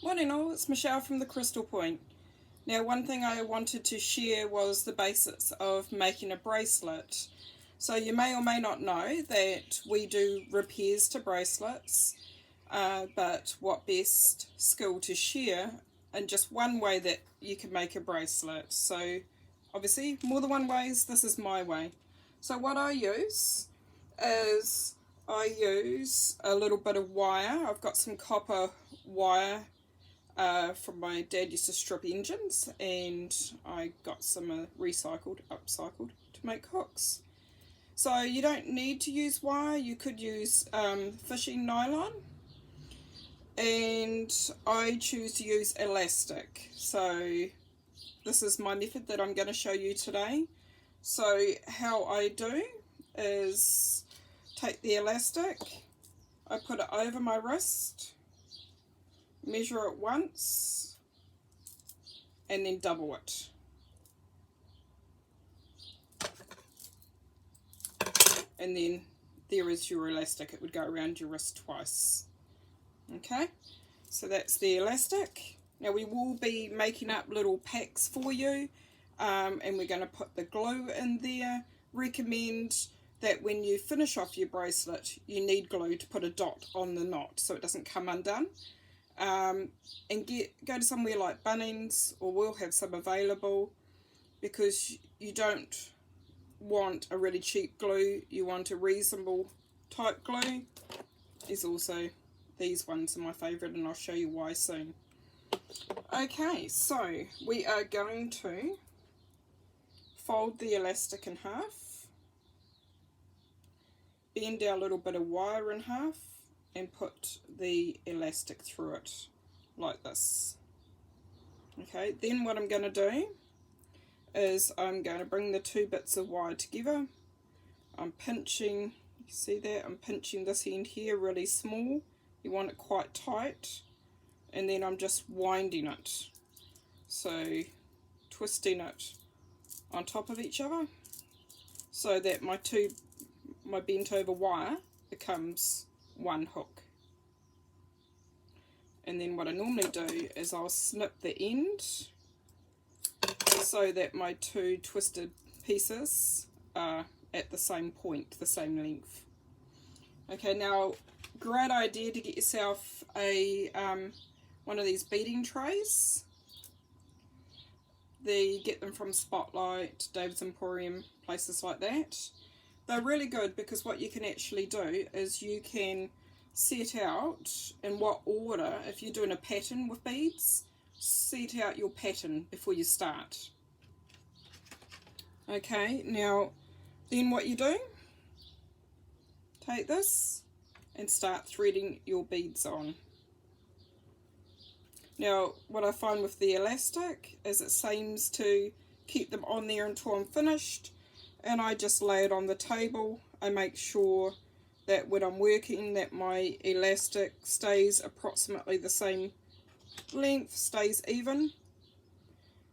Morning all, it's Michelle from the Crystal Point. Now one thing I wanted to share was the basics of making a bracelet. So you may or may not know that we do repairs to bracelets, but what best skill to share and just one way that you can make a bracelet. So obviously more than one ways, this is my way. So what I use is I use a little bit of wire. I've got some copper wire from my dad used to strip engines, and I got some upcycled to make hooks. So you don't need to use wire, you could use fishing nylon, and I choose to use elastic. So this is my method that I'm going to show you today. So how I do is take the elastic, I put it over my wrist, measure it once, and then double it. And then there is your elastic. It would go around your wrist twice. Okay, so that's the elastic. Now we will be making up little packs for you, and we're going to put the glue in there. Recommend that when you finish off your bracelet, you need glue to put a dot on the knot so it doesn't come undone. And go to somewhere like Bunnings, or we'll have some available, because you don't want a really cheap glue, you want a reasonable type glue. There's also these ones are my favourite, and I'll show you why soon. Okay, so we are going to fold the elastic in half, bend our little bit of wire in half, and put the elastic through it like this. Okay, then what I'm going to do is I'm going to bring the two bits of wire together. I'm pinching, you see that? I'm pinching this end here really small. You want it quite tight, and then I'm just winding it. So twisting it on top of each other so that my bent over wire becomes one hook. And then what I normally do is I'll snip the end so that my two twisted pieces are at the same point, the same length. Okay, now great idea to get yourself a one of these beading trays. You get them from Spotlight, David's Emporium, places like that. They're really good because what you can actually do is you can set out in what order, if you're doing a pattern with beads, set out your pattern before you start. Okay, now then what you do, take this and start threading your beads on. Now what I find with the elastic is it seems to keep them on there until I'm finished, and I just lay it on the table. I make sure that when I'm working that my elastic stays approximately the same length, stays even,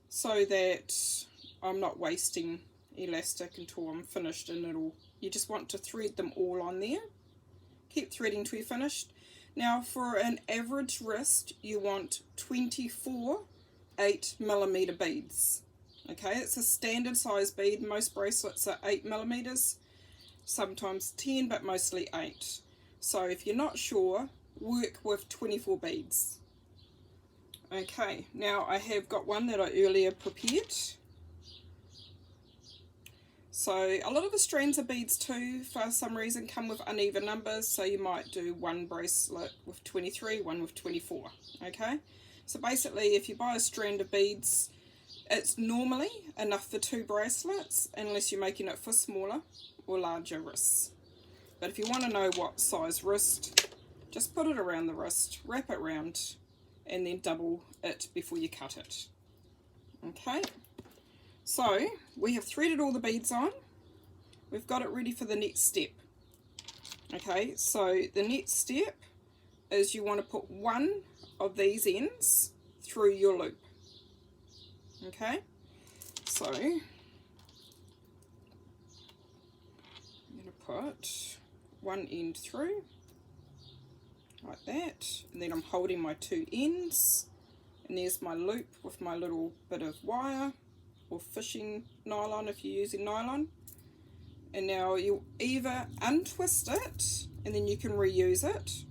so that I'm not wasting elastic until I'm finished. And you just want to thread them all on there. Keep threading till you're finished. Now for an average wrist you want 24 8mm beads. Okay, it's a standard size bead. Most bracelets are 8mm, sometimes 10, but mostly 8. So if you're not sure, work with 24 beads. Okay, now I have got one that I earlier prepared. So a lot of the strands of beads too, for some reason, come with uneven numbers, so you might do one bracelet with 23, one with 24. Okay, so basically if you buy a strand of beads, it's normally enough for 2 bracelets, unless you're making it for smaller or larger wrists. But if you want to know what size wrist, just put it around the wrist, wrap it round, and then double it before you cut it. Okay, so we have threaded all the beads on. We've got it ready for the next step. Okay, so the next step is you want to put one of these ends through your loop. Okay, so I'm going to put one end through. like that, and then I'm holding my two ends, and there's my loop with my little bit of wire or fishing nylon if you're using nylon. And now you'll either untwist it and then you can reuse it,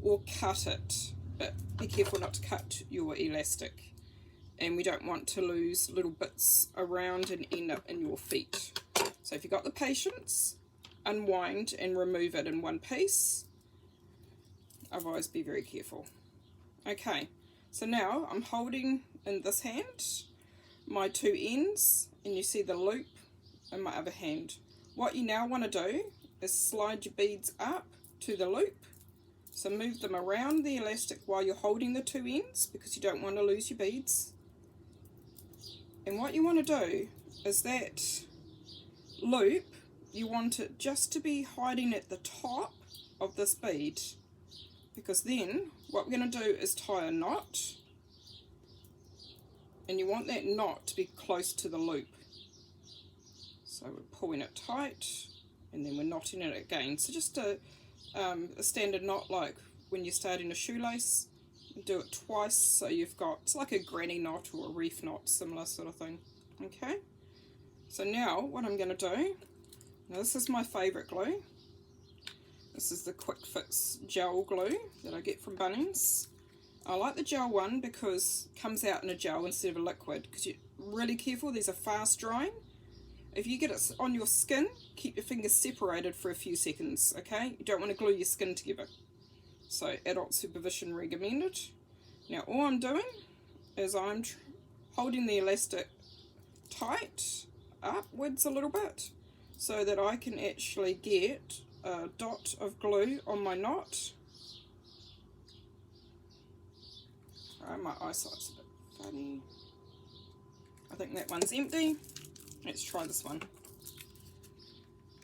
or cut it, but be careful not to cut your elastic, and we don't want to lose little bits around and end up in your feet. So if you've got the patience, unwind and remove it in one piece, otherwise be very careful. Okay, so now I'm holding in this hand my two ends, and you see the loop in my other hand. What you now want to do is slide your beads up to the loop. So move them around the elastic while you're holding the two ends, because you don't want to lose your beads. And what you want to do is that loop, you want it just to be hiding at the top of this bead, because then what we're going to do is tie a knot, and you want that knot to be close to the loop. So we're pulling it tight, and then we're knotting it again. So just a standard knot, like when you're starting a shoelace, do it twice, so you've got, it's like a granny knot or a reef knot, similar sort of thing. Okay, so now what I'm going to do, now this is my favourite glue. This is the Quick Fix gel glue that I get from Bunnings. I like the gel one because it comes out in a gel instead of a liquid, because you're really careful, these are fast drying. If you get it on your skin, keep your fingers separated for a few seconds, okay? You don't want to glue your skin together. So adult supervision recommended. Now all I'm doing is I'm holding the elastic tight upwards a little bit, so that I can actually get a dot of glue on my knot. My eyesight's a bit funny. I think that one's empty. Let's try this one.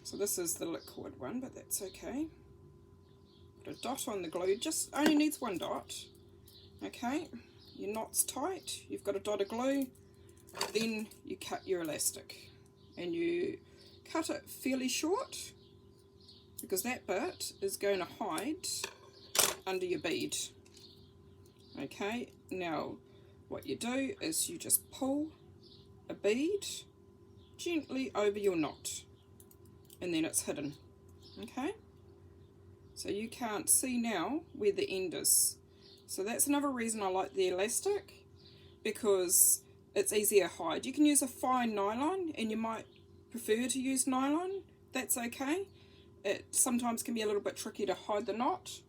So this is the liquid one, but that's okay. Put a dot on the glue, just only needs one dot. Okay, your knot's tight, you've got a dot of glue, then you cut your elastic. And you cut it fairly short, because that bit is going to hide under your bead. Okay, now what you do is you just pull a bead gently over your knot, and then it's hidden. Okay, so you can't see now where the end is. So that's another reason I like the elastic, because it's easier to hide. You can use a fine nylon, and you might prefer to use nylon, that's okay. It sometimes can be a little bit tricky to hide the knot.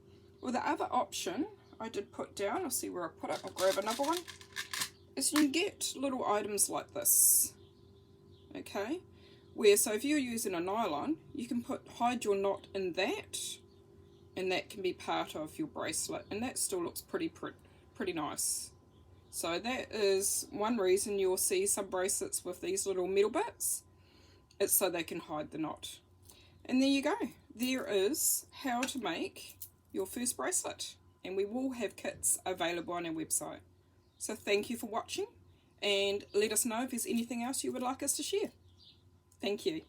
Or the other option I did put down, I'll see where I put it, I'll grab another one, is you can get little items like this. Okay, where, so if you're using a nylon, you can hide your knot in that, and that can be part of your bracelet, and that still looks pretty nice. So that is one reason you'll see some bracelets with these little metal bits. It's so they can hide the knot. And there you go. There is how to make your first bracelet, and we will have kits available on our website. So thank you for watching, and let us know if there's anything else you would like us to share. Thank you.